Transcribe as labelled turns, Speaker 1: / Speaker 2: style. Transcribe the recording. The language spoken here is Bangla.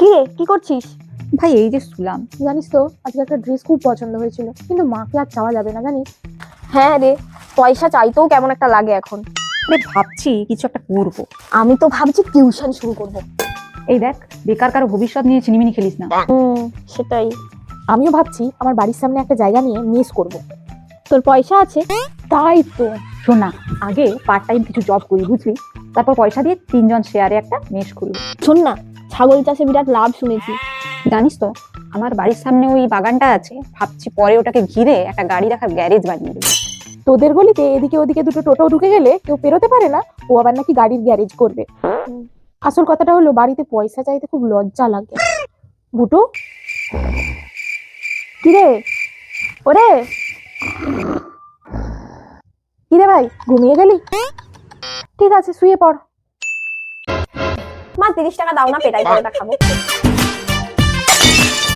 Speaker 1: কি রে, কি করছিস?
Speaker 2: ভাই এই যে শুলাম।
Speaker 3: জানিস তো আজকে একটা ড্রেস খুব পছন্দ হয়েছিল, কিন্তু মাকে আর চাওয়া যাবে না জানিস।
Speaker 1: হ্যাঁ রে, পয়সা চাইতেও কেমন একটা লাগে এখন।
Speaker 2: আরে ভাবছি কিছু একটা করবো।
Speaker 1: আমি তো ভাবছি টিউশন শুরু করব।
Speaker 2: এই দেখ, বেকার কারো ভবিষ্যৎ নিয়ে চিনিমিনি খেলিস না।
Speaker 1: সেটাই।
Speaker 3: আমিও ভাবছি আমার বাড়ির সামনে একটা জায়গা নিয়ে মেস করব।
Speaker 1: তোর পয়সা আছে?
Speaker 3: তাই তো।
Speaker 2: শোন না, আগে পার্ট টাইম কিছু জব করি বুঝলি, তারপর পয়সা দিয়ে 3জন শেয়ারে একটা মেস খুলবো।
Speaker 1: শোন না, ছাগল চাষে বিরাট লাভ শুনেছি।
Speaker 2: জানিস তো, আমার বাড়ির সামনে ওই বাগানটা আছে, ভাবছি পরে ওটাকে ঘিরে একটা গাড়ি রাখার গ্যারেজ বানিয়ে দেবো।
Speaker 3: তোদের গলিতে এদিকে ওদিকে দুটো টোটো ঢুকে গেলে কেউ পেরোতে পারে না, ও আবার নাকি গাড়ির গ্যারেজ করবে। আসল কথাটা হলো বাড়িতে পয়সা চাইতে খুব লজ্জা লাগে। বুটু, কিরে ওরে, কিরে ভাই ঘুমিয়ে গেলি? ঠিক আছে শুয়ে পড়।
Speaker 1: মা 30 টাকা দাও না, পেটাই পরোটা খাবো।